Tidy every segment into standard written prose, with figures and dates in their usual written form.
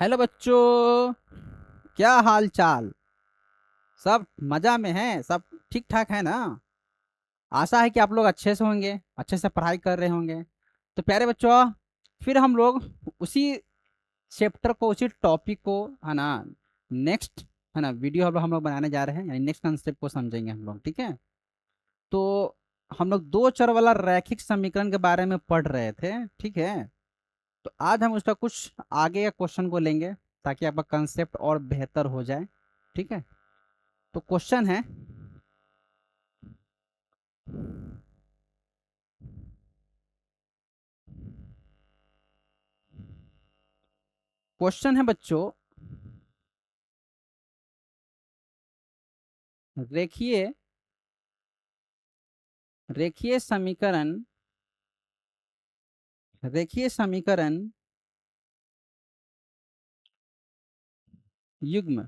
Hello बच्चों, क्या हाल चाल। सब मजा में हैं? सब ठीक ठाक है ना? आशा है कि आप लोग अच्छे से होंगे, अच्छे से पढ़ाई कर रहे होंगे। तो प्यारे बच्चों, फिर हम लोग उसी चैप्टर को, उसी टॉपिक को, है ना, नेक्स्ट, है ना, वीडियो हम लोग बनाने जा रहे हैं, यानी नेक्स्ट कंसेप्ट को समझेंगे हम लोग। ठीक है? तो हम लोग दो चर वाला रैखिक समीकरण के बारे में पढ़ रहे थे। ठीक है? तो आज हम उसका कुछ आगे का क्वेश्चन को लेंगे, ताकि आपका कंसेप्ट और बेहतर हो जाए। ठीक है? तो क्वेश्चन है, क्वेश्चन है बच्चों, रेखीय रेखीय समीकरण रेखीय समीकरण युग्म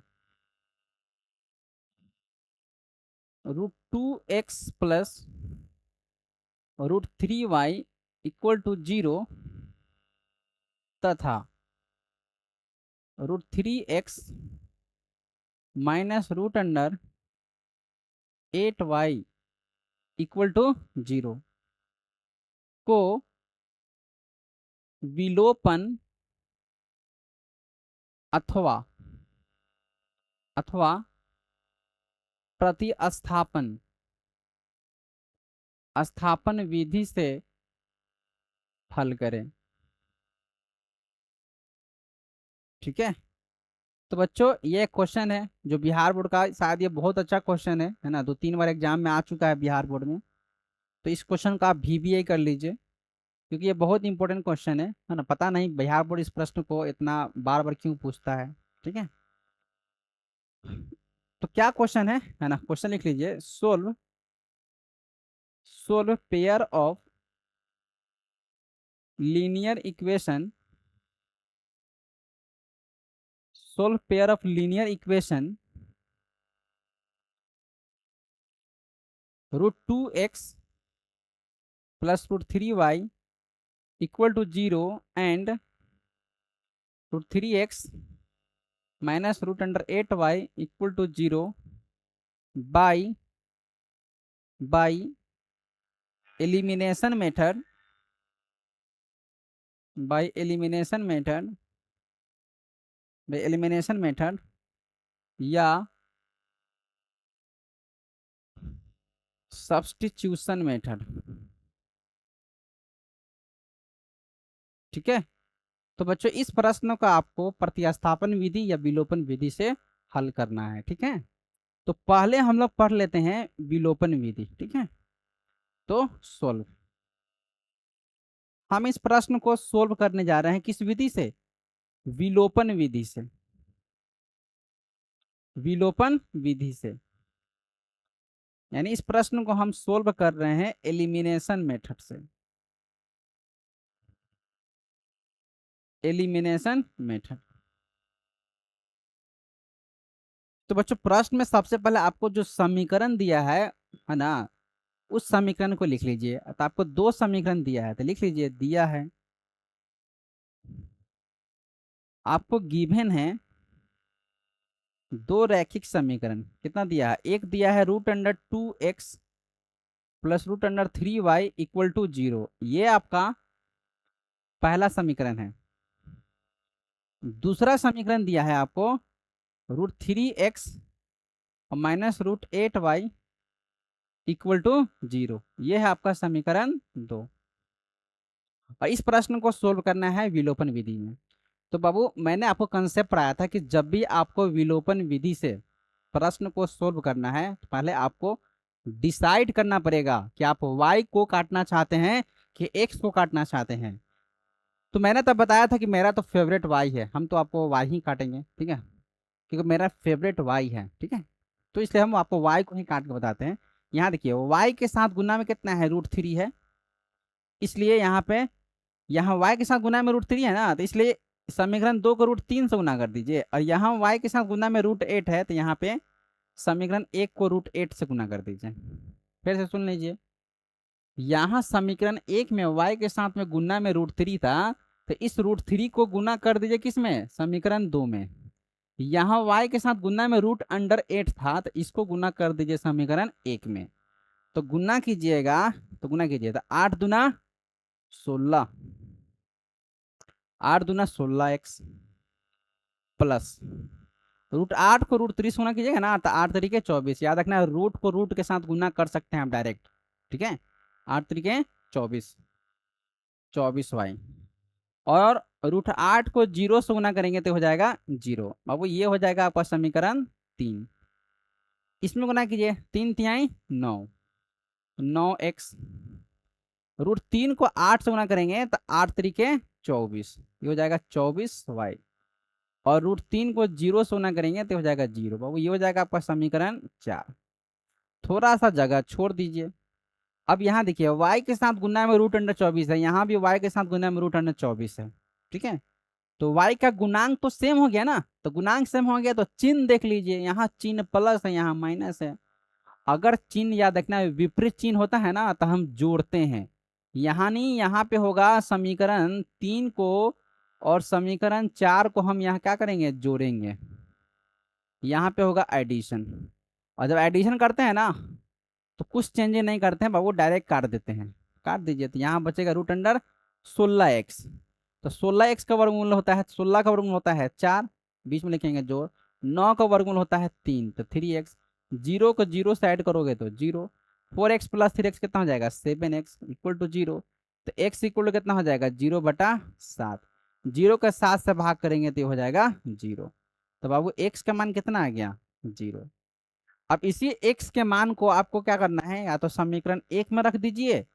√2x + √3y = 0 तथा √3x - √8y = 0 को विलोपन अथवा अथवा प्रतिस्थापन स्थापन विधि से हल करें। ठीक है? तो बच्चों, ये क्वेश्चन है जो बिहार बोर्ड का, शायद ये बहुत अच्छा क्वेश्चन है ना, 2-3 बार एग्जाम में आ चुका है बिहार बोर्ड में। तो इस क्वेश्चन का आप VBA कर लीजिए, क्योंकि ये बहुत इंपॉर्टेंट क्वेश्चन है ना। पता नहीं बिहार बोर्ड इस प्रश्न को इतना बार बार क्यों पूछता है। ठीक है? तो क्या क्वेश्चन है ना, क्वेश्चन लिख लीजिए। Solve solve pair of linear equation solve pair of linear equation √2x + √3y = 0 and √3x - √8y = 0 by elimination method by elimination method या सब्स्टिट्यूशन मेथड। ठीक है? तो बच्चों, इस प्रश्न का आपको प्रतिस्थापन विधि या विलोपन विधि से हल करना है। ठीक है? तो पहले हम लोग पढ़ लेते हैं विलोपन विधि। ठीक है? तो सोल्व, हम इस प्रश्न को सोल्व करने जा रहे हैं किस विधि से? विलोपन विधि से। विलोपन विधि से, यानी इस प्रश्न को हम सोल्व कर रहे हैं एलिमिनेशन मेथड से। Elimination method. तो बच्चों, प्रश्न में सबसे पहले आपको जो समीकरण दिया है ना, उस समीकरण को लिख लीजिए। तो आपको दो समीकरण दिया है, तो लिख लीजिए। दिया है आपको, गिवन है दो रैखिक समीकरण। कितना दिया है? एक दिया है √2x + √3y = 0। ये आपका पहला समीकरण है। दूसरा समीकरण दिया है आपको √3x - √8y = 0। ये है आपका समीकरण 2। और इस प्रश्न को सोल्व करना है विलोपन विधि में। तो बाबू, मैंने आपको कंसेप्ट पढ़ाया था कि जब भी आपको विलोपन विधि से प्रश्न को सोल्व करना है, तो पहले आपको डिसाइड करना पड़ेगा कि आप y को काटना चाहते हैं कि x को काटना चाहते हैं। तो मैंने तब बताया था कि मेरा तो फेवरेट y है, हम तो आपको y ही काटेंगे। ठीक है? क्योंकि मेरा फेवरेट y है। ठीक है? तो इसलिए हम आपको y को ही काट के बताते हैं। यहाँ देखिए, y के साथ गुना में कितना है? √3 है। इसलिए यहाँ y के साथ गुना में √3 है ना, तो इसलिए समीकरण 2 को √3 से गुना कर दीजिए। और यहाँ y के साथ गुना में √8 है, तो यहाँ पे समीकरण 1 को √8 से गुना कर दीजिए। फिर से सुन लीजिए, यहाँ समीकरण 1 में y के साथ में गुना में √3 था, तो इस √3 को गुना कर दीजिए किस में, समीकरण 2 में। यहाँ y के साथ गुना में √8 था, तो इसको गुना कर दीजिए समीकरण 1 में। तो गुना कीजिएगा, तो गुना कीजिए तो 8 दूना 16, 8 दूना 16x प्लस √8 को √3 से गुना कीजिएगा ना, तो 8 तरीके 24। याद रखना रूट को रूट के साथ गुना कर सकते हैं आप डायरेक्ट, ठीक है। 8 तरीके 24, 24y, और √8 को 0 से गुना करेंगे तो हो जाएगा 0। बाबू ये हो जाएगा आपका समीकरण 3। इसमें गुना कीजिए, 3 तिहाई 9, 9x, √3 को 8 से गुना करेंगे तो 8 तरीके 24, ये हो जाएगा 24y, और √3 को 0 से गुना करेंगे तो हो जाएगा 0। बाबू ये हो जाएगा आपका समीकरण 4। थोड़ा सा जगह छोड़ दीजिए। अब यहाँ देखिए y के साथ गुना में √24 है, यहाँ भी y के साथ गुना में √24 है, ठीक है। तो y का गुणांक तो सेम हो गया ना, तो गुणांक सेम हो गया तो चिन्ह देख लीजिए, यहाँ चिन्ह प्लस है, यहाँ माइनस है। अगर चिन्ह याद रखना विपरीत चिन्ह होता है ना, तो हम जोड़ते हैं। यहाँ नहीं, यहाँ पे होगा समीकरण 3 को और समीकरण 4 को हम यहाँ क्या करेंगे, जोड़ेंगे। यहाँ पे होगा एडिशन, और जब एडिशन करते हैं ना तो कुछ चेंजेस नहीं करते हैं बाबू, डायरेक्ट काट देते हैं। काट दीजिए तो यहाँ बचेगा √16x। तो 16x का वर्गमूल होता है, 16 का वर्गमूल होता है 4, बीच में लिखेंगे जोड़। 9 का वर्गमूल होता है 3, तो 3x। 0 को 0 से ऐड करोगे तो 0। 4x प्लस 3x कितना हो जाएगा, 7x इक्वल टू 0। तो x इक्वल टू कितना हो जाएगा, 0/7। 0 का 7 से भाग करेंगे तो ये हो जाएगा 0। तो बाबू x का मान कितना आ गया, 0। अब इसी x के मान को आपको क्या करना है, या तो समीकरण 1 में रख दीजिए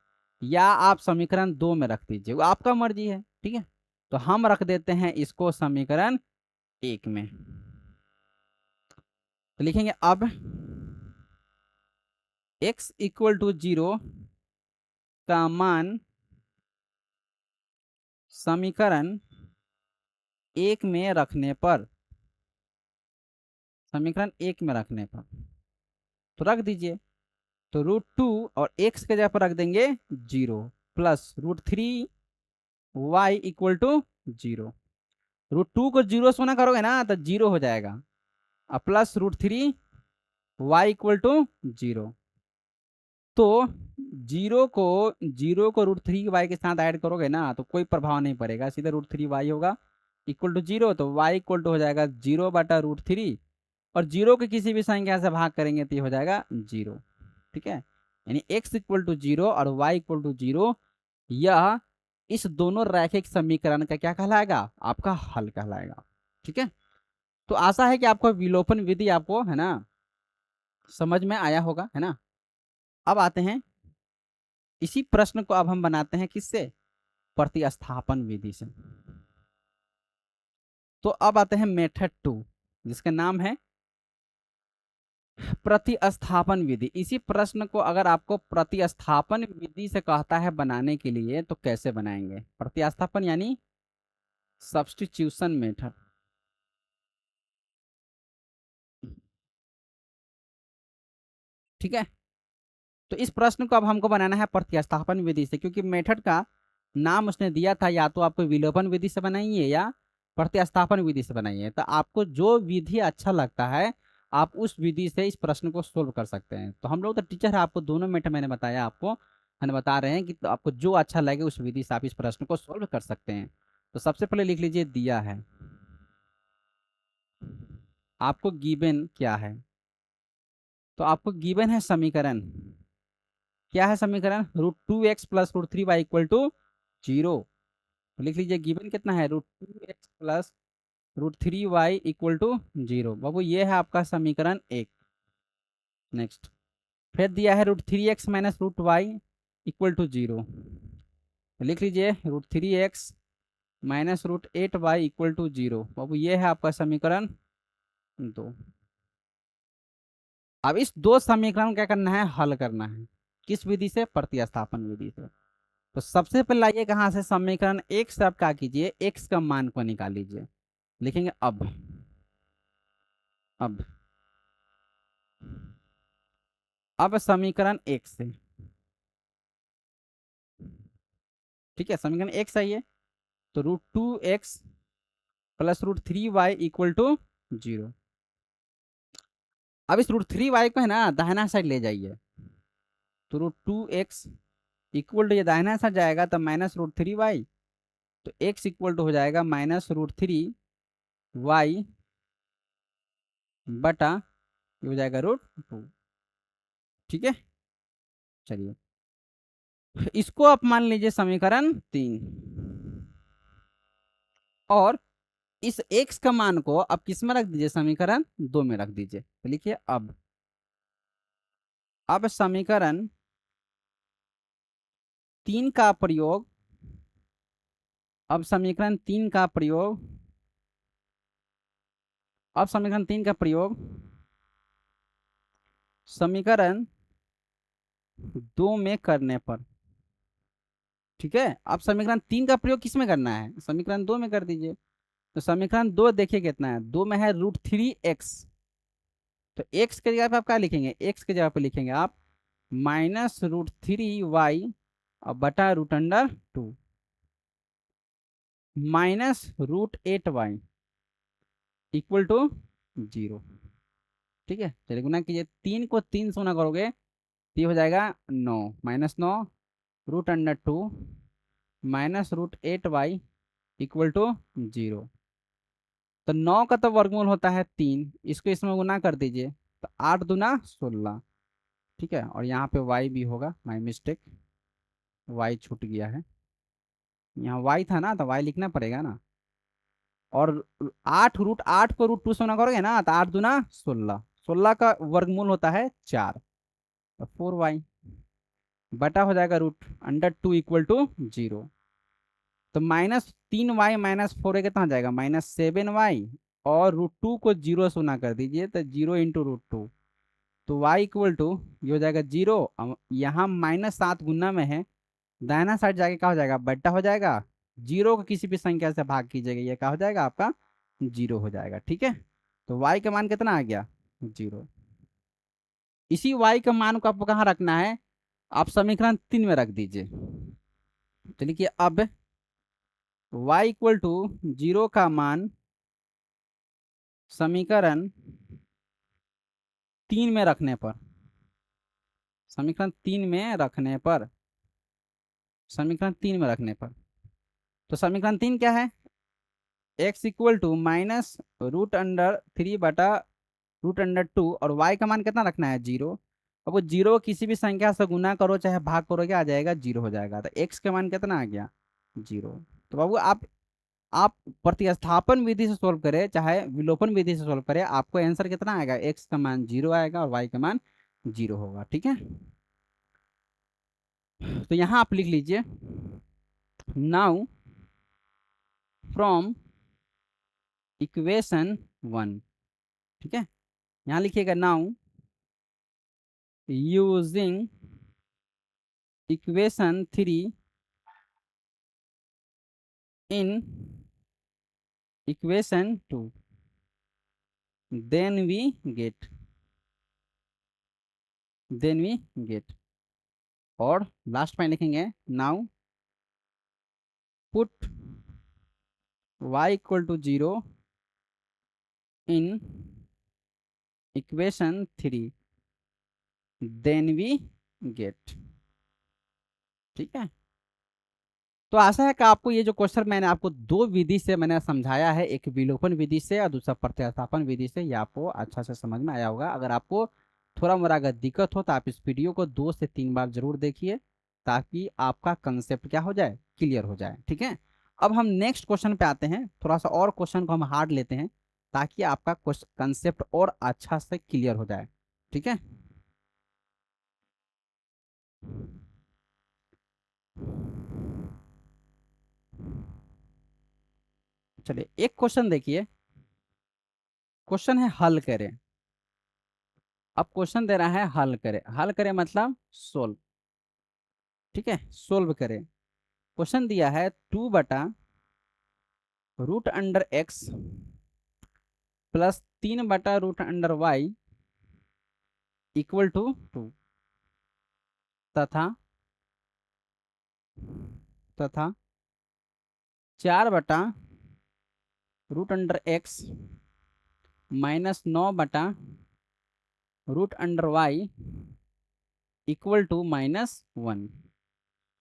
या आप समीकरण 2 में रख दीजिए, वो आपका मर्जी है, ठीक है। तो हम रख देते हैं इसको समीकरण 1 में। तो लिखेंगे अब x इक्वल टू 0 का मान समीकरण 1 में रखने पर, समीकरण 1 में रखने पर तो रख दीजिए। तो √2 और x के जगह पर रख देंगे 0 प्लस √3y इक्वल टू 0। √2 को 0 से गुना करोगे ना तो 0 हो जाएगा, और प्लस √3y इक्वल टू 0। तो 0 को √3y के साथ ऐड करोगे ना तो कोई प्रभाव नहीं पड़ेगा, सीधे √3y होगा इक्वल टू 0। तो y इक्वल टू हो जाएगा 0/√3, और 0 के किसी भी संख्या से भाग करेंगे तो ये हो जाएगा 0, ठीक है। यानी x इक्वल टू 0 और y इक्वल टू 0, यह इस दोनों रैखिक समीकरण का क्या कहलाएगा, आपका हल कहलाएगा, ठीक है। तो आशा है कि आपको विलोपन विधि आपको है ना समझ में आया होगा, है ना। अब आते हैं इसी प्रश्न को, अब हम बनाते हैं किससे, प्रतिस्थापन विधि से। तो अब आते हैं मेथड 2, जिसका नाम है प्रतिस्थापन विधि। इसी प्रश्न को अगर आपको प्रतिस्थापन विधि से कहता है बनाने के लिए तो कैसे बनाएंगे, प्रतिस्थापन यानी सब्स्टिट्यूशन मेथड, ठीक है। तो इस प्रश्न को अब हमको बनाना है प्रतिस्थापन विधि से, क्योंकि मेथड का नाम उसने दिया था, या तो आपको विलोपन विधि से बनाइए या प्रतिस्थापन विधि से बनाइए। तो आपको जो विधि अच्छा लगता है आप उस विधि से इस प्रश्न को सोल्व कर सकते हैं। तो हम लोग तो टीचर है, आपको दोनों मेथड मैंने बताया, आपको मैंने बता रहे हैं कि तो आपको जो अच्छा लगे उस विधि से आप इस प्रश्न को सोल्व कर सकते हैं। तो सबसे पहले लिख लीजिए, दिया है आपको गिवन क्या है। तो आपको गिवन है समीकरण, क्या है समीकरण, √2x plus √3y equal to 0। लिख लीजिए गिवन कितना है, √2x plus √3y equal to 0। बाबू ये है आपका समीकरण 1। नेक्स्ट, फिर दिया है √3x minus √y equal to 0। लिख लीजिए √3x minus √8y equal to 0। बाबू ये है आपका समीकरण 2। अब इस दो समीकरण क्या करना है, हल करना है, किस विधि से, प्रतिस्थापन विधि से। तो सबसे पहले आइए कहाँ से, समीकरण 1 से आप क्या कीजिए, x का मान को निकाल लीजिए। लिखेंगे अब समीकरण 1 से, ठीक है, समीकरण 1 सही है। तो √2x plus √3y equal to 0। अब इस √3y को है ना दाहिना साइड ले जाइए, तो √2x इक्वल टू ये दाहिना साइड जाएगा तब -√3y, तो x इक्वल टू हो जाएगा -√3y बटा ये हो जाएगा √2। ठीक है, चलिए इसको आप मान लीजिए समीकरण 3, और इस x का मान को आप किस में रख दीजिए, समीकरण 2 में रख दीजिए। तो लिखिए अब समीकरण 3 का प्रयोग, अब समीकरण 3 का प्रयोग, अब समीकरण 3 का प्रयोग समीकरण 2 में करने पर, ठीक है, अब समीकरण 3 का प्रयोग किस में करना है, समीकरण 2 में कर दीजिए। तो समीकरण 2 देखिए कितना है, 2 में है √3x, तो x के जगह पे आप क्या लिखेंगे, x के जगह पे लिखेंगे आप -√3y और बटा √2 -√8y इक्वल टू 0। ठीक है, चलिए गुना कीजिए, 3 को 3 से गुना करोगे तो ये हो जाएगा 9, -9 √2 -√8y इक्वल टू 0। तो 9 का तो वर्गमूल होता है 3, इसको इसमें गुना कर दीजिए, तो 8 दूना 16। ठीक है, और यहाँ पे y भी होगा, माई मिस्टेक, y छूट गया है, यहाँ y था ना तो y लिखना पड़ेगा ना। और 8 को √2 से गुना करोगे ना तो 8 दूना 16, 16 का वर्गमूल होता है 4, तो 4y बटा हो जाएगा √2 इक्वल टू 0। तो -3y -4 कितना हो जाएगा, -7y, और √2 को 0 से गुना कर दीजिए तो 0 इंटू √2, तो y इक्वल टू ये हो जाएगा 0। यहाँ -7 गुना में है, दाहिना साइड जाके क्या हो जाएगा, बट्टा हो जाएगा, 0 को किसी भी संख्या से भाग कीजिएगा, ये क्या हो जाएगा आपका 0 हो जाएगा। ठीक है, तो y का मान कितना आ गया, 0। इसी y का मान को आपको कहाँ रखना है, आप समीकरण 3 में रख दीजिए। तो लिखिए अब y इक्वल टू 0 का मान समीकरण 3 में रखने पर, समीकरण 3 में रखने पर, समीकरण 3 में रखने पर, तो समीकरण 3 क्या है, x इक्वल टू -√3 बटा √2, और y का मान कितना रखना है, 0। अब वो 0 किसी भी संख्या से गुना करो चाहे भाग करोगे आ जाएगा 0 हो जाएगा, तो x का मान कितना आ गया, 0। तो बाबू आप प्रतिस्थापन विधि से सोल्व करें चाहे विलोपन विधि से सोल्व करें, आपको आंसर कितना आएगा, x का मान 0 आएगा और y का मान 0 होगा। ठीक है, तो यहाँ आप लिख लीजिए, नाउ फ्रॉम इक्वेशन 1। ठीक है, यहाँ लिखिएगा now using equation 3 in equation 2 then we get, then we get, और लास्ट में लिखेंगे now put y equal to 0 in equation 3 then we get. ठीक है, तो आशा है कि आपको ये जो क्वेश्चन मैंने आपको दो विधि से मैंने समझाया है, एक विलोपन विधि से और दूसरा प्रतिस्थापन विधि से, ये आपको अच्छा से समझ में आया होगा। अगर आपको थोड़ा मोड़ा अगर दिक्कत हो तो आप इस वीडियो को 2 से 3 बार जरूर देखिए, ताकि आपका कंसेप्ट क्या हो जाए, क्लियर हो जाए। ठीक है, अब हम नेक्स्ट क्वेश्चन पे आते हैं, थोड़ा सा और क्वेश्चन को हम हार्ड लेते हैं ताकि आपका कंसेप्ट और अच्छा से क्लियर हो जाए। ठीक है, चलिए एक क्वेश्चन देखिए, क्वेश्चन है हल करें। अब क्वेश्चन दे रहा है हल करें, हल करें मतलब सोल्व। ठीक है, सोल्व करें, क्वेश्चन दिया है 2/√x plus 3/√y equal to 2, तथा तथा 4/√x -9/√y =-1।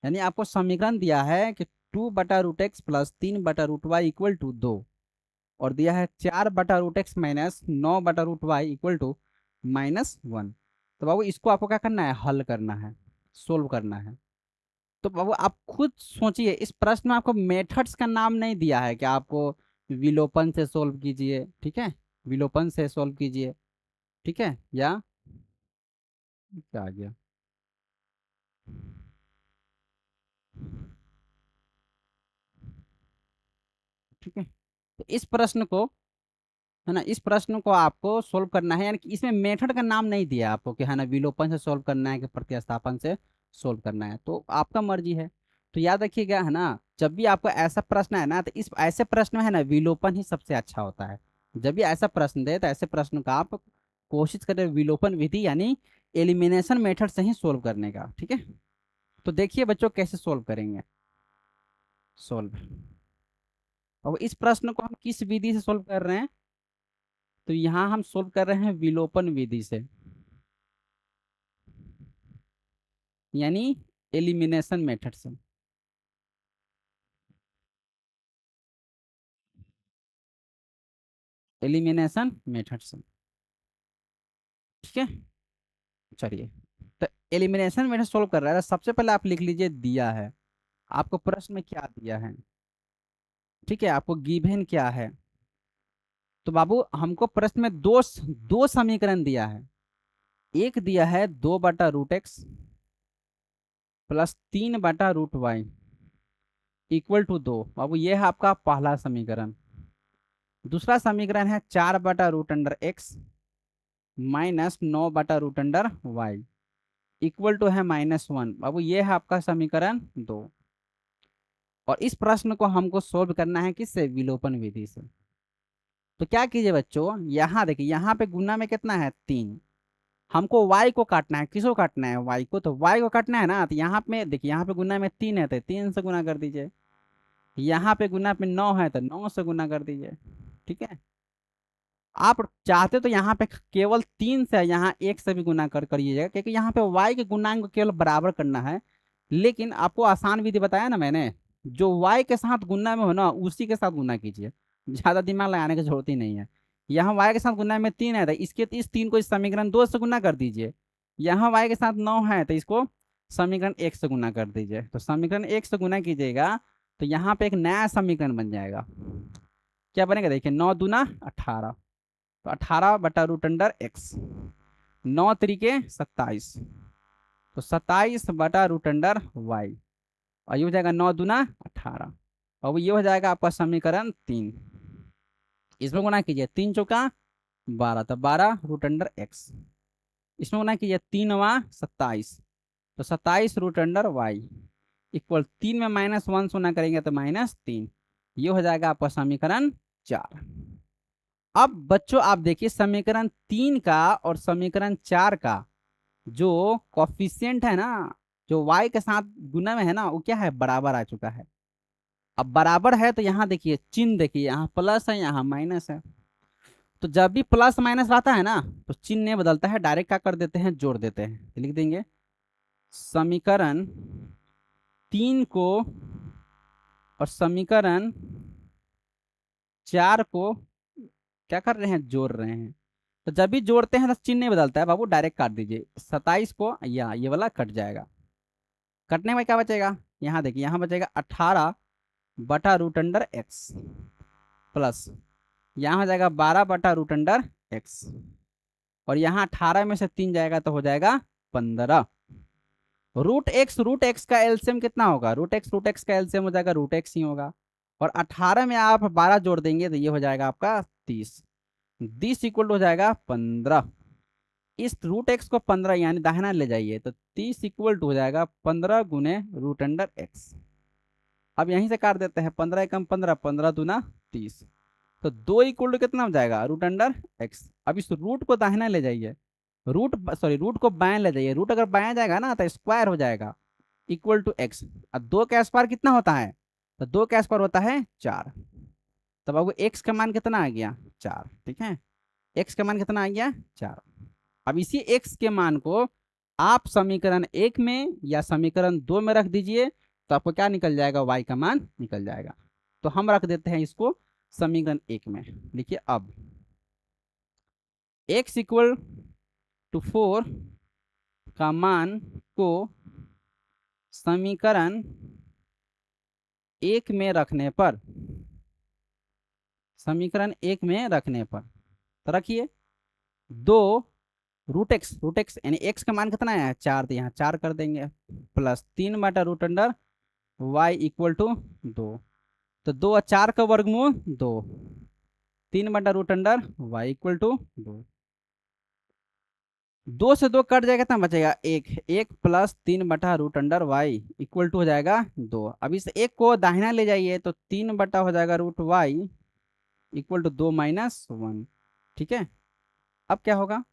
यानी आपको समीकरण दिया है कि 2/√x प्लस 3/√y =2, और दिया है 4/√x माइनस 9/√y =-1। तो बाबू इसको आपको क्या करना है, हल करना है, सोल्व करना है। तो बाबू आप खुद सोचिए, इस प्रश्न में आपको मेथड्स का नाम नहीं दिया है कि आपको विलोपन से सोल्व कीजिए, ठीक है, विलोपन से सोल्व कीजिए, ठीक है, या क्या आ गया, ठीक है। तो इस प्रश्न को, है ना, इस प्रश्न को आपको सोल्व करना है, यानी कि इसमें मेथड का नाम नहीं दिया आपको कि है ना विलोपन से सोल्व करना है कि प्रतिस्थापन से सोल्व करना है, तो आपका मर्जी है। तो याद रखिएगा, है ना, जब भी आपको ऐसा प्रश्न है ना, तो इस ऐसे प्रश्न में है ना विलोपन ही सबसे अच्छा होता है। जब भी ऐसा प्रश्न दे तो ऐसे प्रश्न का आप कोशिश करें विलोपन विधि यानी एलिमिनेशन मेथड से ही सोल्व करने का, ठीक है। तो देखिए बच्चों कैसे सोल्व करेंगे, सोल्व। अब इस प्रश्न को हम किस विधि से सोल्व कर रहे हैं, तो यहाँ हम सोल्व कर रहे हैं विलोपन विधि से, यानी एलिमिनेशन मेथड से। एलिमिनेशन मेथड से, ठीक है। चलिए, तो एलिमिनेशन मेथड सोल्व कर रहा है, तो सबसे पहले आप लिख लीजिए दिया है आपको प्रश्न में क्या दिया है, ठीक है, आपको गिवन क्या है। तो बाबू हमको प्रश्न में दो समीकरण दिया है। एक दिया है 2/√x प्लस 3/√y =2। बाबू ये है आपका पहला समीकरण। दूसरा समीकरण है 4/√x माइनस 9/√y =है -1। बाबू ये है आपका समीकरण 2। और इस प्रश्न को हमको सोल्व करना है किससे, विलोपन विधि से। तो क्या कीजिए बच्चों, यहाँ देखिए, यहाँ पे गुना में कितना है 3, हमको y को काटना है, किसको काटना है, y को। तो y को काटना है ना, तो यहाँ पे देखिए, यहाँ पे गुना में 3 है तो 3 से गुना कर दीजिए, यहाँ पे गुना पे 9 है तो 9 से गुना कर दीजिए, ठीक है। आप चाहते तो यहाँ पे केवल 3 से, यहाँ 1 से भी गुना करिएगा, क्योंकि यहाँ पे y के गुणांक को केवल बराबर करना है। लेकिन आपको आसान विधि बताया ना मैंने, जो y के साथ गुना में हो ना उसी के साथ गुना कीजिए, ज्यादा दिमाग लगाने की जरूरत ही नहीं है। यहाँ y के साथ गुना में 3 है तो इसके इस 3 को इस समीकरण 2 से गुना कर दीजिए। यहाँ y के साथ 9 है तो इसको समीकरण 1 से गुना कर दीजिए। तो समीकरण 1 से गुना कीजिएगा तो यहाँ पे एक नया समीकरण बन जाएगा। क्या बनेगा, देखिए, 9×2 = 18, तो 18/√x, 9×3 = 27, तो 27/√y, और ये हो जाएगा 9×2 = 18। अब ये हो जाएगा आपका समीकरण 3। इसमें गुना कीजिए, 3×4 = 12, तो 12√x। इसमें गुना कीजिए, 3×9 = 27, तो 27√y इक्वल 3 में -1 गुना करेंगे तो -3। ये हो जाएगा आपका समीकरण 4। अब बच्चों आप देखिए, समीकरण 3 का और समीकरण 4 का जो कॉफिशिएंट है ना, जो y के साथ गुना में है ना, वो क्या है, बराबर आ चुका है। अब बराबर है तो यहाँ देखिए चिन्ह, देखिए यहाँ प्लस है यहाँ माइनस है। तो जब भी प्लस माइनस रहता है ना तो चिन्ह नहीं बदलता है, डायरेक्ट क्या कर देते हैं, जोड़ देते हैं। तो लिख देंगे समीकरण 3 को और समीकरण 4 को क्या कर रहे हैं, जोड़ रहे हैं। तो जब भी जोड़ते हैं तो चिन्ह नहीं बदलता है बाबू, डायरेक्ट काट दीजिए। 27 को या ये वाला कट जाएगा, कटने में क्या बचेगा, यहाँ देखिए, यहाँ बचेगा 18/√x प्लस यहाँ हो जाएगा 12/√x, और यहाँ 18 में से 3 जाएगा तो हो जाएगा 15। रूट एक्स का एलसीएम कितना होगा, रूट एक्स का एलसीएम हो जाएगा रूट एक्स ही होगा। और 18 में आप 12 जोड़ देंगे तो ये हो जाएगा आपका 30, 30 इक्वल हो जाएगा 15। इस रूट एक्स को 15 यानी दाहिना ले जाइए तो 30 इक्वल हो जाएगा 15 × √x। अब यहीं से काट देते हैं, 15 एकम 15, 15×2 = 30, तो 2 इक्वल कितना हो जाएगा, √x। अब इस रूट को दाहिना ले जाइए, रूट को बाएं ले जाइए, रूट अगर बाएं जाएगा ना तो स्क्वायर हो जाएगा, =x। अब 2 का स्क्वायर कितना होता है, तो 2 के आस पास होता है 4। तब आपको x का मान कितना आ गया 4, ठीक है। x का मान कितना आ गया 4। अब इसी x के मान को आप समीकरण 1 में या समीकरण 2 में रख दीजिए, तो आपको क्या निकल जाएगा, y का मान निकल जाएगा। तो हम रख देते हैं इसको समीकरण 1 में। लिखिए अब x इक्वल टू 4 का मान को समीकरण 1 में रखने पर, समीकरण 1 में रखने पर तो रखिए 2 रूट एक्स यानी x का मान कितना है 4, तो यहाँ 4 कर देंगे, प्लस 3/√अंडर y इक्वल टू 2। तो 2 और 4 का वर्गमूल 2, 3/√अंडर y इक्वल टू 2। 2 से 2 कट जाएगा, कितना बचेगा 1, 1 प्लस 3/√अंडर y इक्वल टू हो जाएगा 2। अब इस 1 को दाहिना ले जाइए तो 3 बटा हो जाएगा √y इक्वल टू 2 माइनस 1, ठीक है। अब क्या होगा,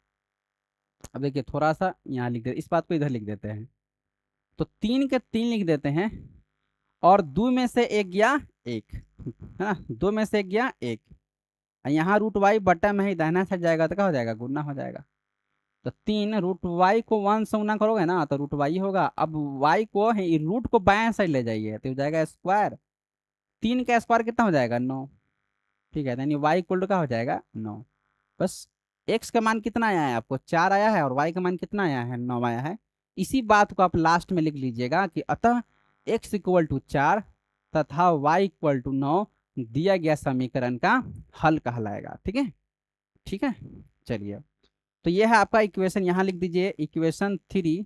अब देखिए थोड़ा सा यहाँ लिख दे, इस बात को इधर लिख देते हैं। तो 3 के 3 लिख देते हैं, और 2 में से 1 गया 1, है ना, 2 में से 1 गया 1। यहाँ √y बटा में ही दाहिना साइड जाएगा तो क्या हो जाएगा, गुना हो जाएगा। तो 3 √y को 1 से गुना करोगे ना तो √y होगा। अब y को रूट को बाएं साइड ले जाइए तो हो जाएगा स्क्वायर, 3 का स्क्वायर कितना हो जाएगा 9, ठीक है। यानी y इक्वल टू क्या हो जाएगा 9। बस x का मान कितना आया है आपको 4 आया है, और y का मान कितना आया है 9 आया है। इसी बात को आप लास्ट में लिख लीजिएगा कि अतः x इक्वल टू 4 तथा y इक्वल टू 9 दिया गया समीकरण का हल कहलाएगा, ठीक है। ठीक है, चलिए तो ये है आपका इक्वेशन, यहाँ लिख दीजिए इक्वेशन 3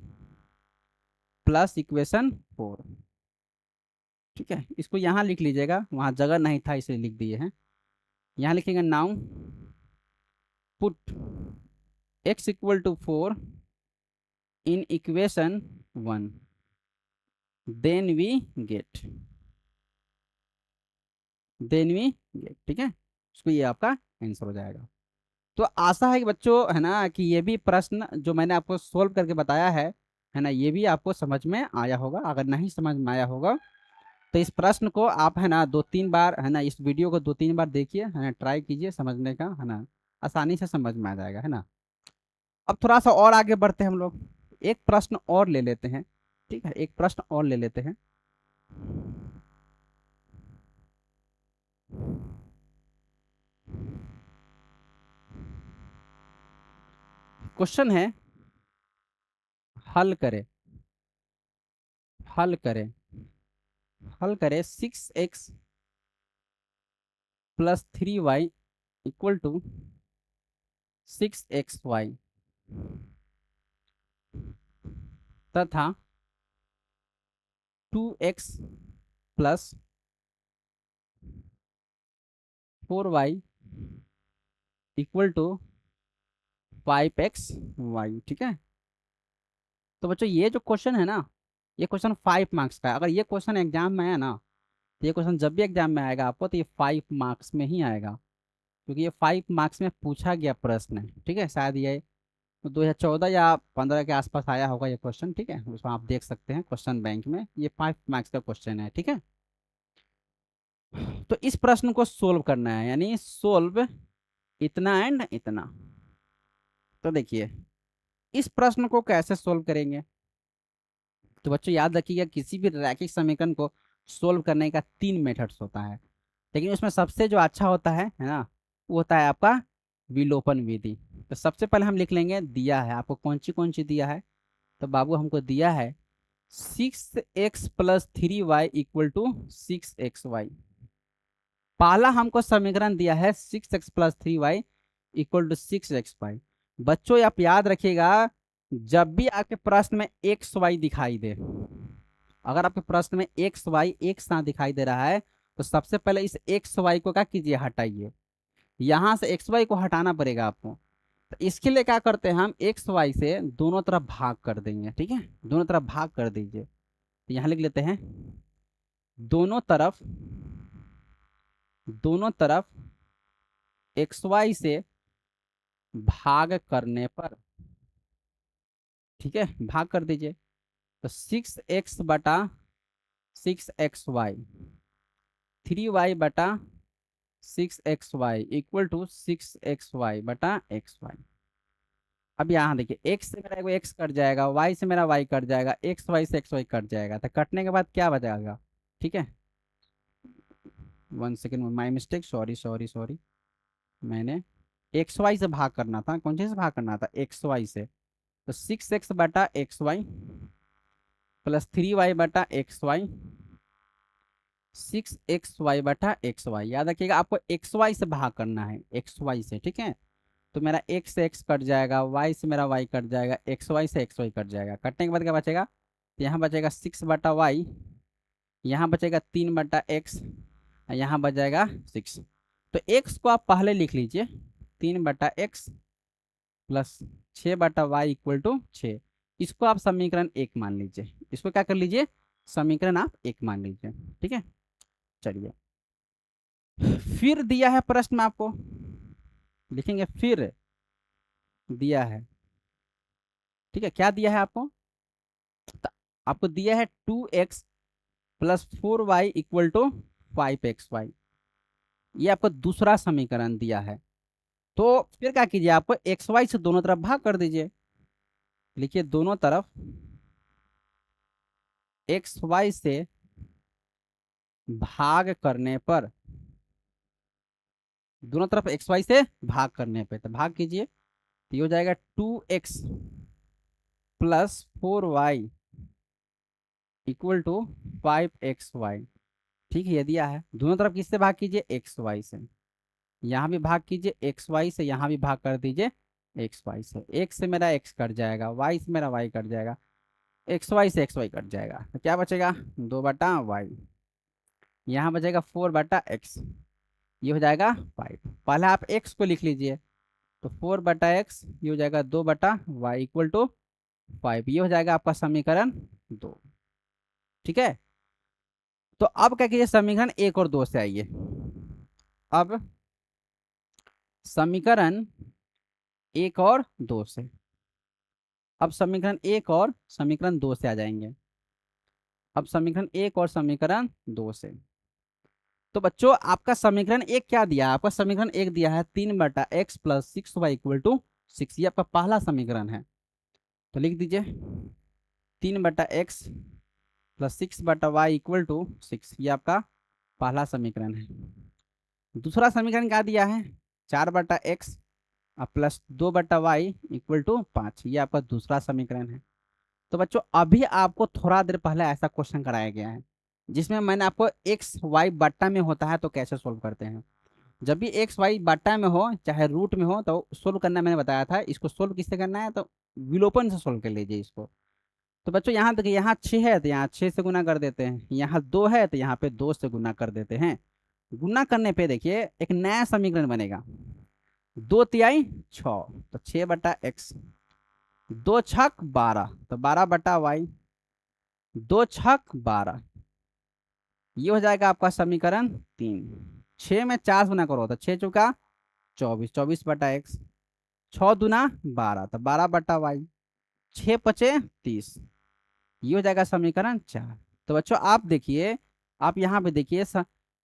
प्लस इक्वेशन 4, ठीक है। इसको यहाँ लिख लीजिएगा, वहाँ जगह नहीं था इसलिए लिख दिए हैं। यहाँ लिखेंगे now put x equal to 4 in equation 1 then we get, ठीक है। उसको ये आपका आंसर हो जाएगा। तो आशा है कि बच्चों, है ना, कि ये भी प्रश्न जो मैंने आपको सोल्व करके बताया है ना, ये भी आपको समझ में आया होगा। अगर नहीं समझ में आया होगा तो इस प्रश्न को आप, है ना, 2-3 बार, है ना, इस वीडियो को 2-3 बार देखिए, है ना, ट्राई कीजिए समझने का, है ना, आसानी से समझ में आ जाएगा, है ना। अब थोड़ा सा और आगे बढ़ते हैं हम लोग, एक प्रश्न और ले लेते हैं, ठीक है, एक प्रश्न और ले लेते हैं। क्वेश्चन है हल करें, हल करें, हल करें 6x plus 3y equal to 6xy तथा 2x plus 4y equal to 5xy, ठीक है। तो बच्चों ये जो क्वेश्चन है ना, ये क्वेश्चन 5 मार्क्स का है। अगर ये क्वेश्चन एग्जाम में आया ना, तो ये क्वेश्चन जब भी एग्जाम में आएगा आपको, तो ये 5 मार्क्स में ही आएगा, क्योंकि ये 5 मार्क्स में पूछा गया प्रश्न है, ठीक है। शायद ये 2014 या 15 के आसपास आया होगा ये क्वेश्चन, ठीक है। उसमें आप देख सकते हैं क्वेश्चन बैंक में, ये 5 मार्क्स का क्वेश्चन है, ठीक है। तो इस प्रश्न को सोल्व करना है, यानी सोल्व इतना एंड इतना। तो देखिए इस प्रश्न को कैसे सोल्व करेंगे। तो बच्चों याद रखिएगा, किसी भी रैखिक समीकरण को सोल्व करने का 3 मेथड्स होता है, लेकिन उसमें सबसे जो अच्छा होता है ना, वो होता है आपका विलोपन विधि। तो सबसे पहले हम लिख लेंगे, दिया है आपको कौन सी दिया है, तो बाबू हमको दिया है 6x plus 3y equal to 6xy। पहला हमको समीकरण दिया है 6x plus 3y equal to 6xy। बच्चों आप याद रखिएगा, जब भी आपके प्रश्न में एक्स वाई दिखाई दे, अगर आपके प्रश्न में एक्स वाई एक साथ दिखाई दे रहा है, तो सबसे पहले इस एक्स वाई को क्या कीजिए, हटाइए। यहां से एक्स वाई को हटाना पड़ेगा आपको। तो इसके लिए क्या करते हैं, हम एक्स वाई से दोनों तरफ भाग कर देंगे, ठीक है, दोनों तरफ भाग कर दीजिए। तो यहां लिख लेते हैं दोनों तरफ, दोनों तरफ एक्स वाई से भाग करने पर, ठीक है, भाग कर दीजिए। तो 6x बटा 6xy 3y बटा 6xy इक्वल टू 6xy बटा xy। अब यहाँ देखिए x से मेरा x कट जाएगा, y से मेरा y कट जाएगा, xy से xy कट जाएगा, तो कटने के बाद क्या बचेगा? ठीक है, 1 second, my mistake, sorry sorry sorry, मैंने xy से भाग करना था, कौन से से भाग करना था? xy से। तो 6x बटा xy प्लस 3y बटा xy, 6xy बटा xy। याद रखिएगा आपको xy से भाग करना है, xy से, ठीक है। तो मेरा x से x कट जाएगा, y से मेरा y कट जाएगा, xy से xy कट जाएगा। कटने के बाद क्या बचेगा? तो यहाँ बचेगा 6 बटा y, यहाँ बचेगा 3 बटा x, यहाँ बच जाएगा 6। तो x को आप पहले लिख लीजिए, 3 बटा x प्लस 6 बटा y इक्वल टू 6। इसको आप समीकरण 1 मान लीजिए, इसको क्या कर लीजिए? समीकरण आप 1 मान लीजिए, ठीक है। चलिए, फिर दिया है प्रश्न में आपको, लिखेंगे फिर दिया है, ठीक है। क्या दिया है आपको? तो आपको दिया है 2x plus 4y equal to 5xy, ये आपको दूसरा समीकरण दिया है। तो फिर क्या कीजिए, आपको xy से दोनों तरफ भाग कर दीजिए। लिखिए दोनों तरफ xy से भाग करने पर, दोनों तरफ xy से भाग करने पे, तो भाग कीजिए, तो ये हो जाएगा 2x plus 4y equal to 5xy। ठीक है, ये दिया है। दोनों तरफ किससे भाग कीजिए? xy से। यहाँ भी भाग कीजिए xy से, यहाँ भी भाग कर दीजिए xy से। x से मेरा x कट जाएगा, y से मेरा y कट जाएगा, xy से xy कट जाएगा, तो क्या बचेगा? 2 बटा y, यहाँ बचेगा 4 बटा x, ये हो जाएगा 5। पहले आप x को लिख लीजिए, तो 4 बटा x, ये हो जाएगा 2 बटा y इक्वल टू 5, ये हो जाएगा आपका समीकरण 2, ठीक है। तो अब क्या कीजिए, समीकरण 1 और 2 से आइए। अब समीकरण 1 और 2 से, अब समीकरण 1 और समीकरण 2 से आ जाएंगे। अब समीकरण 1 और समीकरण 2 से, तो बच्चों आपका समीकरण 1 क्या दिया है? आपका समीकरण 1 दिया है 3 बटा x plus 6y equal to 6, ये आपका पहला समीकरण है। तो लिख दीजिए 3 बटा एक्स प्लस 6 बटा वाई इक्वल टू 6, ये आपका पहला समीकरण है। दूसरा समीकरण क्या दिया है? 4 बटा एक्स प्लस 2 बटा वाई इक्वल टू 5, ये आपका दूसरा समीकरण है। तो बच्चों अभी आपको थोड़ा देर पहले ऐसा क्वेश्चन कराया गया है, जिसमें मैंने आपको एक्स वाई बट्टा में होता है तो कैसे सोल्व करते हैं। जब भी एक्स वाई बट्टा में हो चाहे रूट में हो तो सोल्व करना मैंने बताया था। इसको सोल्व किससे करना है? तो विलोपन से सोल्व कर लीजिए इसको। तो बच्चों यहाँ देखिए, यहाँ 6 है तो यहाँ 6 से गुना कर देते हैं, यहाँ 2 है तो यहाँ पे 2 से गुना कर देते हैं। गुना करने पे देखिए एक नया समीकरण बनेगा, 2 तिहाई 6, तो 6 बटा एक्स, 2 छक 12, तो 12 बटा वाई, 2 छक 12, ये हो जाएगा आपका समीकरण 3। 6 में 4 गुना करो तो 6 चौका 24, 24 बटा एक्स, 6 दूना 12, तो 12 बटा वाई, 6 पचे 30, ये हो जाएगा समीकरण 4। तो बच्चों आप देखिए, आप यहाँ पे देखिए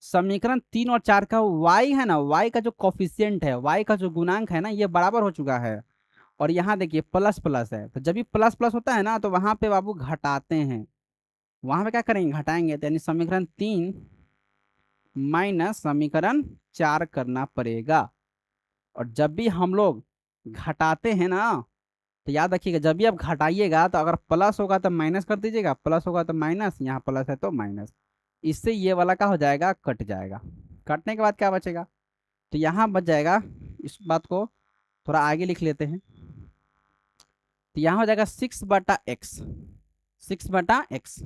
समीकरण 3 और 4 का y है ना, y का जो कोफिशिएंट है, y का जो गुणांक है ना, ये बराबर हो चुका है। और यहाँ देखिए प्लस प्लस है, तो जब भी प्लस प्लस होता है ना तो वहां पे बाबू घटाते हैं, वहां पे क्या करेंगे? घटाएंगे। तो यानी समीकरण 3 माइनस समीकरण 4 करना पड़ेगा। और जब भी हम लोग घटाते हैं ना, तो याद रखिएगा जब भी आप घटाइएगा तो अगर प्लस होगा तो माइनस कर दीजिएगा, प्लस होगा तो माइनस, यहाँ प्लस है तो माइनस, इससे ये वाला क्या हो जाएगा? कट जाएगा। कटने के बाद क्या बचेगा? तो यहाँ बच जाएगा, इस बात को थोड़ा आगे लिख लेते हैं, तो यहाँ हो जाएगा 6 बटा एक्स, 6 बटा एक्स,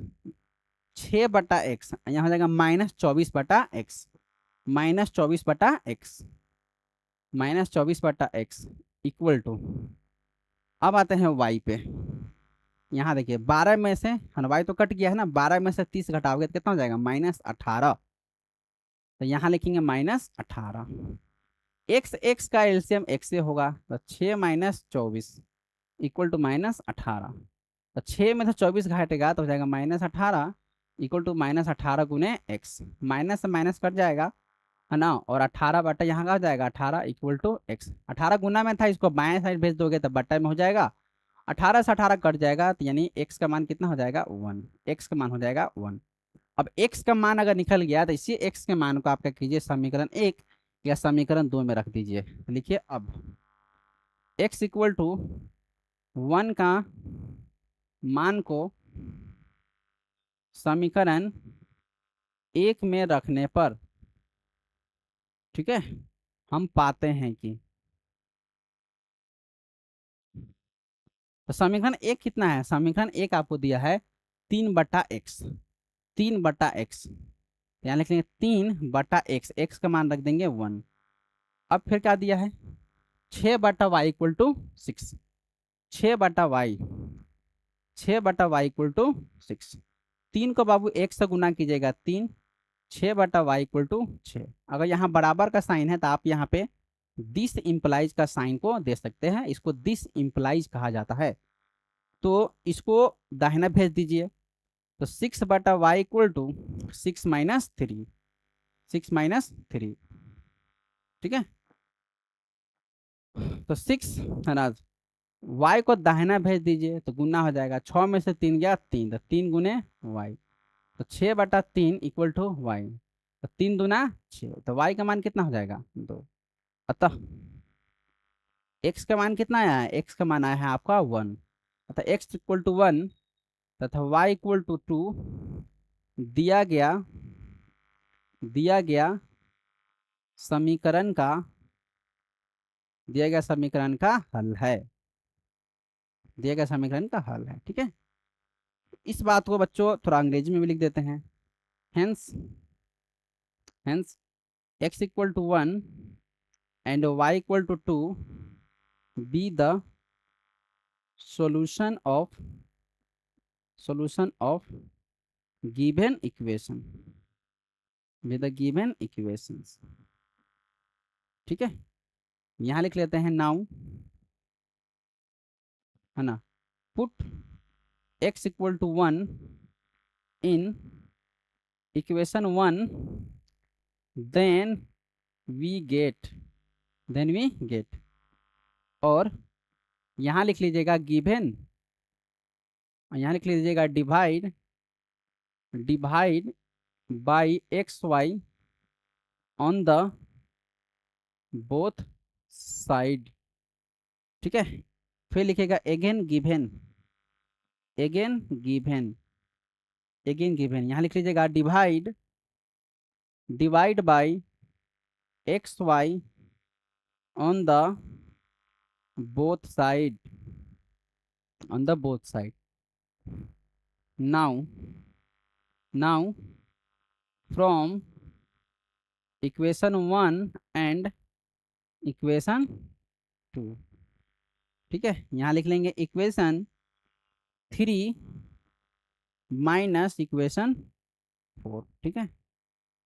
6 बटा एक्स, यहाँ हो जाएगा माइनस 24 बटा एक्स, माइनस 24 बटा एक्स, माइनस 24 बटा एक्स इक्वल टू, अब आते हैं वाई पे। यहाँ देखिए 12 में से वाई तो कट गया है ना, 12 में से 30 घटाओगे तो कितना हो जाएगा? माइनस 18। तो यहाँ लिखेंगे माइनस 18। एक्स एक्स का एलसीएम एक्स से होगा, तो 6 माइनस 24 इक्वल टू माइनस 18। तो 6 में से 24 घटेगा तो हो जाएगा माइनस 18, इक्वल टू -18 गुने एक्स, माइनस से माइनस कट जाएगा है ना, और 18 बटा यहाँ का हो जाएगा 18 इक्वल टू एक्स। 18 गुना में था, इसको बाएं साइड भेज दोगे तो बटा में हो जाएगा, 18 से 18 कट जाएगा, तो यानी एक्स का मान कितना हो जाएगा 1, एक्स का मान हो जाएगा 1। अब एक्स का मान अगर निकल गया तो इसी एक्स के मान को आप क्या कीजिए, समीकरण 1 या समीकरण 2 में रख दीजिए। लिखिए अब एक्स इक्वल टू 1 का मान को समीकरण 1 में रखने पर, ठीक है, हम पाते हैं कि, तो समीकरण 1 कितना है, समीकरण 1 आपको दिया है 3/x, 3/x, यहाँ लिख लेंगे 3/x, एक्स का मान रख देंगे 1। अब फिर क्या दिया है 6/y equal to 6, 6/y, 6/y equal to 6। 3 को बाबू 1 से गुना कीजिएगा 3, 6/y इक्वल टू 6। अगर यहाँ बराबर का साइन है तो आप यहाँ पे दिस इंप्लाइज का साइन को दे सकते हैं, इसको दिस इंप्लाइज कहा जाता है। तो इसको दाहिना भेज दीजिए, तो 6/y इक्वल टू 6 - 3, 6 - 3, ठीक है। तो 6 है ना, y को दाहिना भेज दीजिए तो गुना हो जाएगा, 6 में से 3 गया 3, तो 3 गुने y, तो 6/3 इक्वल टू वाई, तो 3 दूना 6, तो y का मान कितना हो जाएगा 2। अतः x का मान कितना आया है, x का मान आया है आपका 1, अतः x इक्वल टू 1 तथा y इक्वल टू 2 दिया गया, दिया गया समीकरण का, दिया गया समीकरण का हल है, दिया गया समीकरण का हल है, ठीक है। इस बात को बच्चों थोड़ा अंग्रेजी में भी लिख देते हैं, hence, hence x equal to 1 and y equal to 2 be the solution of given equation, with the given equations, ठीक है। यहां लिख लेते हैं नाउ, है ना, put x equal to 1 in equation 1, then we get, then we get, और यहां लिख लीजिएगा गिवन, यहां लिख लीजिएगा divide, divide by x y on the both side, ठीक है। फिर लिखेगा again given, again given, again given, यहां लिख लीजिएगा divide, divide by x y on the both side, on the both side. Now, now from equation 1 and equation 2, ठीक है। यहां लिख लेंगे इक्वेशन 3 माइनस इक्वेशन 4, ठीक है।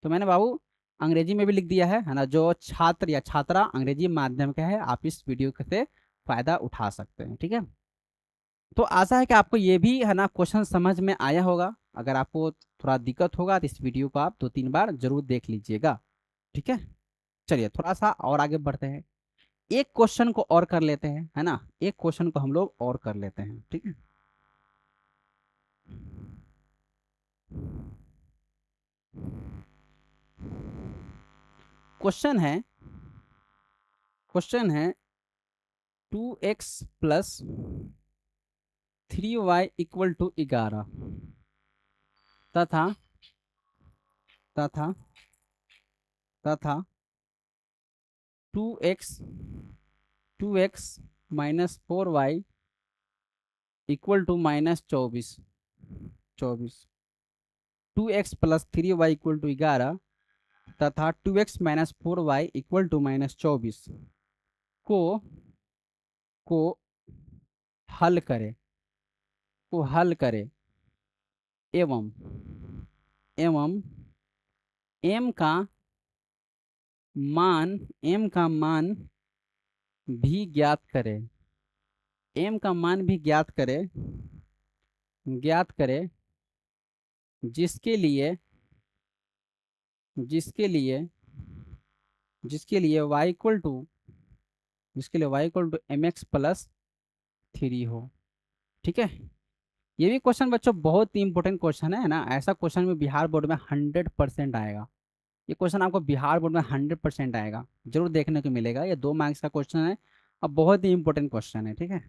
तो मैंने बाबू अंग्रेजी में भी लिख दिया है ना, जो छात्र या छात्रा अंग्रेजी माध्यम का है, आप इस वीडियो से फायदा उठा सकते हैं, ठीक है। तो आशा है कि आपको ये भी है ना क्वेश्चन समझ में आया होगा। अगर आपको थोड़ा दिक्कत होगा तो इस वीडियो को आप 2-3 बार जरूर देख लीजिएगा, ठीक है। चलिए थोड़ा सा और आगे बढ़ते हैं, एक क्वेश्चन को और कर लेते हैं, है ना, एक क्वेश्चन को हम लोग और कर लेते हैं, ठीक है। क्वेश्चन है, क्वेश्चन है 2x plus 3y equal to 11 तथा, तथा, तथा 2x, 2x minus 4y equal to -24, 24, 2x plus 3y equal to 11 तथा 2x minus 4y equal to -24 को, को हल करे, को हल करे, एवं, एवं m का मान, m का मान भी ज्ञात करे, m का मान भी ज्ञात करे, ज्ञात करे जिसके लिए जिसके लिए जिसके लिए y equal to m x plus three हो। ठीक है, ये भी क्वेश्चन बच्चों बहुत ही इंपॉर्टेंट क्वेश्चन है ना। ऐसा क्वेश्चन में बिहार बोर्ड में 100% आएगा। ये क्वेश्चन आपको बिहार बोर्ड में 100% आएगा, जरूर देखने को मिलेगा। ये 2 मार्क्स का क्वेश्चन है और बहुत ही इंपॉर्टेंट क्वेश्चन है। ठीक है,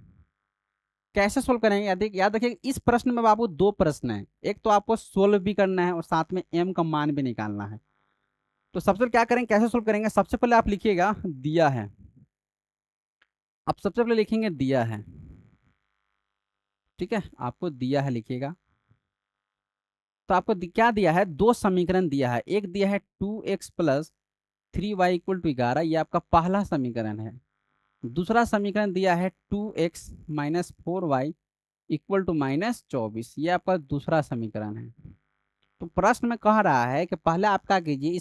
कैसे सोल्व करेंगे, याद रखिए इस प्रश्न में बाबू 2 प्रश्न है। एक तो आपको सोल्व भी करना है और साथ में एम का मान भी निकालना है। तो सबसे पहले क्या करेंगे, कैसे सोल्व करेंगे, सबसे पहले आप लिखिएगा दिया है। आप सबसे पहले लिखेंगे दिया है। ठीक है, आपको दिया है लिखिएगा। तो आपको क्या दिया है, 2 समीकरण दिया है। एक दिया है 2x plus 3y equal to 11, ये आपका पहला समीकरण है। दूसरा समीकरण दिया है 2x minus 4y equal to -24, ये आपका दूसरा समीकरण है। तो प्रश्न में कह रहा है कि पहले आप क्या कीजिए,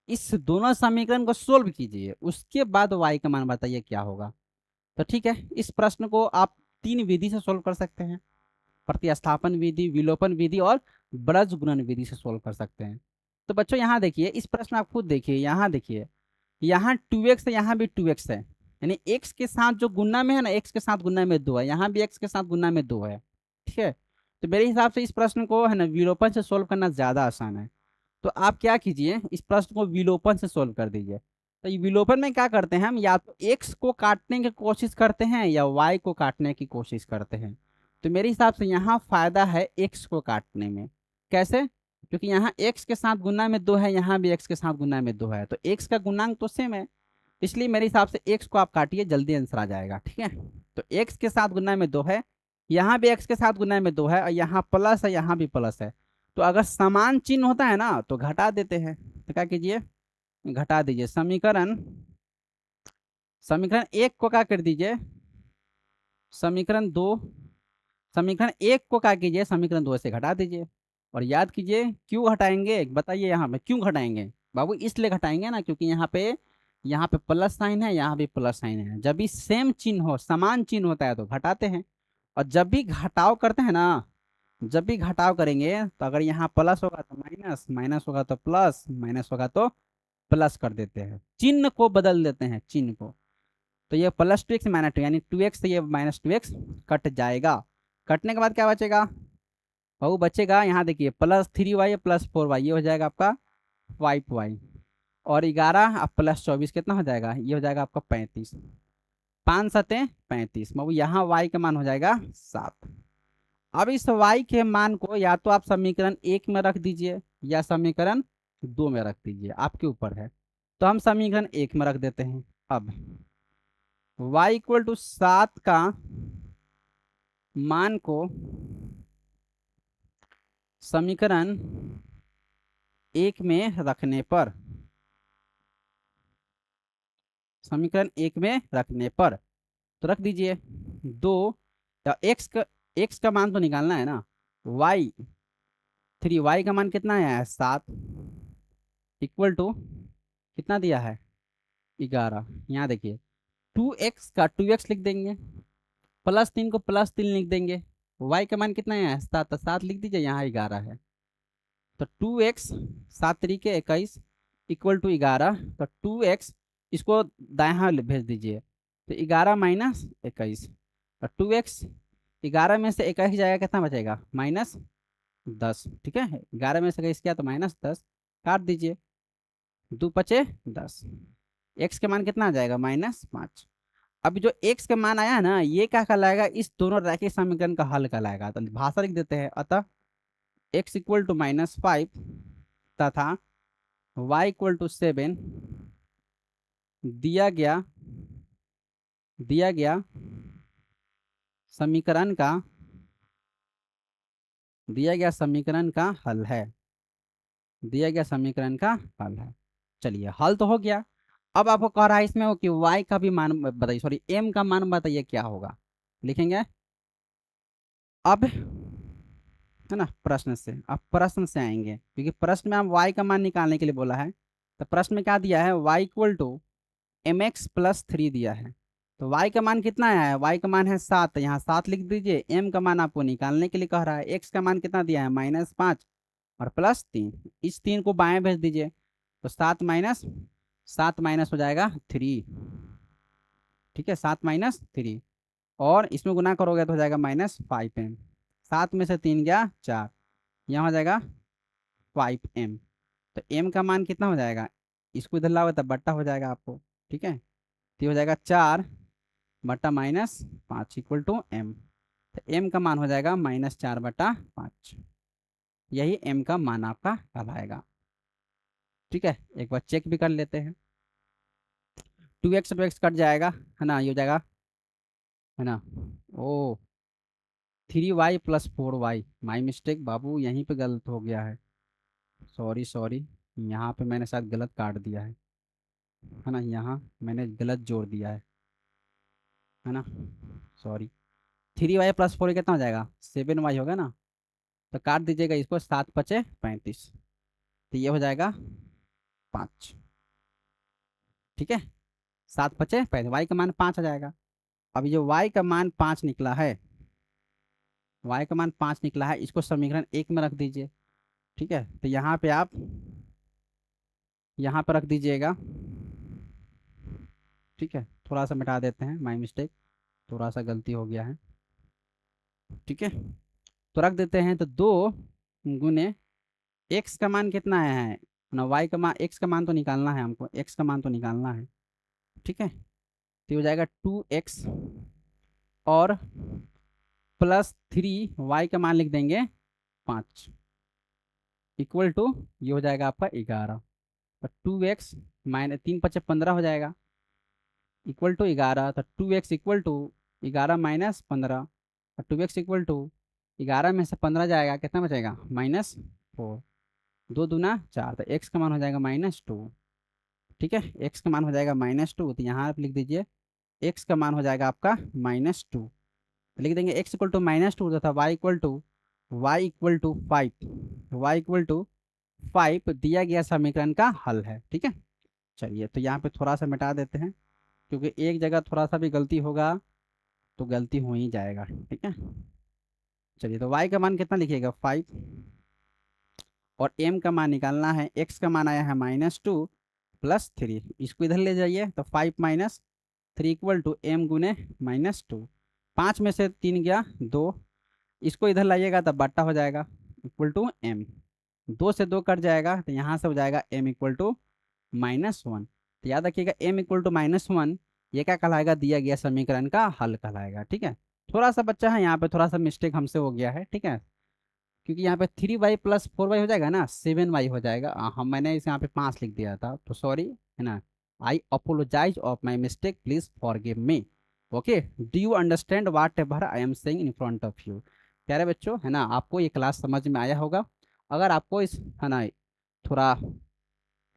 इस दोनों समीकरण को सोल्व कीजिए, उसके बाद y का मान बताइए क्या होगा। तो ठीक है, इस प्रश्न को आप 3 विधि से सोल्व कर सकते हैं। प्रतिस्थापन विधि, विलोपन विधि और ब्रज गुणन विधि से सोल्व कर सकते हैं। तो बच्चों यहाँ देखिए, इस प्रश्न में आप खुद देखिए, यहाँ देखिए, यहाँ 2x है, यहाँ भी 2x है, यानी x के साथ जो गुना में है ना, x के साथ गुना में 2 है, यहाँ भी x के साथ गुना में 2 है। ठीक है, तो मेरे हिसाब से इस प्रश्न को है ना विलोपन से सोल्व करना ज़्यादा आसान है। तो आप क्या कीजिए, इस प्रश्न को विलोपन से सोल्व कर दीजिए। तो ये विलोपन में क्या करते हैं हम, या तो x को काटने की कोशिश करते हैं या y को काटने की कोशिश करते हैं। तो मेरे हिसाब से यहाँ फायदा है x को काटने में। कैसे, क्योंकि यहाँ x के साथ गुना में 2 है, यहाँ भी x के साथ गुना में 2 है, तो x का गुणांक तो सेम है। इसलिए मेरे हिसाब से x को आप काटिए, जल्दी आंसर आ जाएगा। ठीक है, तो x के साथ गुना में 2 है, यहाँ भी x के साथ गुना में 2 है, और यहाँ प्लस है, यहाँ भी प्लस है। तो अगर समान चिन्ह होता है ना तो घटा देते हैं। तो क्या कीजिए, घटा दीजिए। समीकरण समीकरण एक को क्या कर दीजिए, समीकरण दो समीकरण एक को क्या कीजिए, समीकरण 2 से घटा दीजिए। और याद कीजिए क्यों घटाएंगे, बताइए यहाँ पे क्यों घटाएंगे बाबू। इसलिए घटाएंगे ना क्योंकि यहाँ पे प्लस साइन है, यहाँ भी प्लस साइन है। जब भी सेम चिन्ह हो, समान चिन्ह होता है तो घटाते हैं। और जब भी घटाव करते हैं ना, जब भी घटाव करेंगे तो अगर यहाँ प्लस होगा तो माइनस, माइनस होगा तो प्लस, माइनस होगा तो प्लस कर देते हैं, चिन्ह को बदल देते हैं, चिन्ह को। तो ये +2x -2 यानी 2x से ये -2x कट जाएगा। कटने के बाद क्या बचेगा, बहु बचेगा यहाँ देखिए +3y +4y, ये हो जाएगा आपका 5y। और 11 अब +24 कितना हो जाएगा, ये हो जाएगा आपका 35। 5 सतें 35, बाबू यहाँ y का मान हो जाएगा 7। अब इस y के मान को या तो आप समीकरण 1 में रख दीजिए या समीकरण 2 में रख दीजिए, आपके ऊपर है। तो हम समीकरण 1 में रख देते हैं। अब y इक्वल टू 7 का मान को समीकरण 1 में रखने पर, समीकरण 1 में रखने पर तो रख दीजिए 2, या x का मान तो निकालना है ना। y का मान कितना है, 7 इक्वल टू कितना दिया है, 11। यहाँ देखिए 2x का 2x लिख देंगे, +3 को +3 लिख देंगे। y का मान कितना है, 7, तो 7 लिख दीजिए, यहाँ 11 है। तो 2x 7 तरीके 21 इक्वल टू 11। तो 2x इसको दाएं हाथ भेज दीजिए, तो 11 माइनस 21। और 2x 11 में से 21 जाएगा, कितना बचेगा, -10। ठीक है, 11 में से 21 किया तो -10, काट दीजिए, 2 पचे 10। x के मान कितना आ जाएगा, -5। अब जो x का मान आया है ना, ये क्या कहलाएगा, इस दोनों रैखिक समीकरण का हल कहलाएगा। तो भाषा लिख देते हैं। अतः x इक्वल टू -5 तथा y इक्वल टू 7 दिया गया समीकरण का हल है, दिया गया समीकरण का हल है। चलिए, हल तो हो गया। अब आपको कह रहा है इसमें हो कि y का भी मान बताइए, सॉरी m का मान बताइए क्या होगा, लिखेंगे। अब है ना, प्रश्न से, अब प्रश्न से आएंगे क्योंकि प्रश्न में हम y का मान निकालने के लिए बोला है। तो प्रश्न में क्या दिया है, y इक्वल टू mx + 3 दिया है। तो y का मान कितना है, y का मान है 7, तो यहाँ 7 लिख दीजिए। m का मान आपको निकालने के लिए कह रहा है। x का मान कितना दिया है, -5, और प्लस 3, इस 3 को बाएं भेज दीजिए, तो 7 माइनस हो जाएगा 3। ठीक है, 7 - 3, और इसमें गुना करोगे तो हो जाएगा -5m। 7 में से 3 गया 4, यहाँ हो जाएगा 5m। तो m का मान कितना हो जाएगा, इसको इधर लाओगे तब बट्टा हो जाएगा आपको। ठीक है, तो ये हो जाएगा 4 बट्टा -5 = m। तो m का मान हो जाएगा -4/5। यही m का मान आपका कहलाएगा। ठीक है, एक बार चेक भी कर लेते हैं। 2x कट जाएगा, है ना, ये हो जाएगा, है ना। ओ, 3y + 4y, माई मिस्टेक बाबू, यहीं पे गलत हो गया है। सॉरी सॉरी, यहाँ पे मैंने शायद गलत काट दिया है ना, यहाँ मैंने गलत जोड़ दिया है ना, सॉरी। 3y + 4 कितना हो जाएगा, 7y होगा ना। तो काट दीजिएगा इसको, 7×5 = 35, तो ये हो जाएगा 5। ठीक है, 7×5 वाई का मान 5 आ जाएगा। अब जो y का मान 5 निकला है, y का मान 5 निकला है, इसको समीकरण 1 में रख दीजिए। ठीक है, तो यहाँ पे आप यहाँ पर रख दीजिएगा। ठीक है, थोड़ा सा मिटा देते हैं, माई मिस्टेक, थोड़ा सा गलती हो गया है। ठीक है, तो रख देते हैं, तो 2 × x का मान कितना आया है ना, y का मान, x का मान तो निकालना है हमको, x का मान तो निकालना है। ठीक है, तो हो जाएगा 2x और +3, y का मान लिख देंगे 5 = ये हो जाएगा आपका 11। और 2x - 3×5 = 15 हो जाएगा, =11। तो 2x = 11 - 15, और 2x = 11 में से 15 जाएगा, कितना बचेगा, -4। 2 दूना 4, तो x का मान हो जाएगा -2। ठीक है, x का मान हो जाएगा -2, तो यहाँ आप लिख दीजिए x का मान हो जाएगा आपका -2। तो लिख देंगे x = -2 तथा y = 5 दिया गया समीकरण का हल है। ठीक है, चलिए, तो यहाँ पे थोड़ा सा मिटा देते हैं, क्योंकि एक जगह थोड़ा सा भी गलती होगा तो गलती हो ही जाएगा। ठीक है, चलिए, तो y का मान कितना लिखिएगा, 5, और m का मान निकालना है, x का मान आया है -2 + 3, इसको इधर ले जाइए, तो 5 - 3 = m × -2। 5 में से 3 गया 2, इसको इधर लाइएगा तब बट्टा हो जाएगा, m। 2 से 2 कट जाएगा, तो यहाँ से हो जाएगा m = -1। तो याद रखिएगा m = -1, ये क्या कहलाएगा, दिया गया समीकरण का हल कहलाएगा। ठीक है, थोड़ा सा बच्चा है यहाँ पे, थोड़ा सा मिस्टेक हमसे हो गया है। ठीक है, क्योंकि यहाँ पे 3y + 4y हो जाएगा ना, 7y हो जाएगा। हम, मैंने इसे यहाँ पे 5 लिख दिया था, तो सॉरी, है ना। I apologize of my mistake, please forgive me. Okay, do you understand whatever I am saying in front of you. प्यारे बच्चों, है ना, आपको ये क्लास समझ में आया होगा। अगर आपको इस, है ना, थोड़ा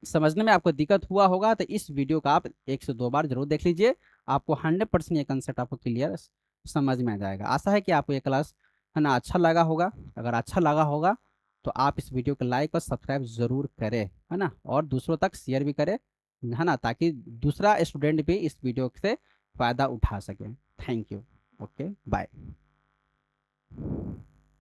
समझने में आपको दिक्कत हुआ होगा, तो इस वीडियो का आप 1 से 2 बार जरूर देख लीजिए, आपको 100% ये कंसेप्ट आपको क्लियर समझ में आ जाएगा। आशा है कि आपको ये क्लास, है ना, अच्छा लगा होगा। अगर अच्छा लगा होगा तो आप इस वीडियो को लाइक और सब्सक्राइब जरूर करें, है ना, और दूसरों तक शेयर भी करें, है ना, ताकि दूसरा स्टूडेंट भी इस वीडियो से फ़ायदा उठा सके। Thank you. Okay, bye.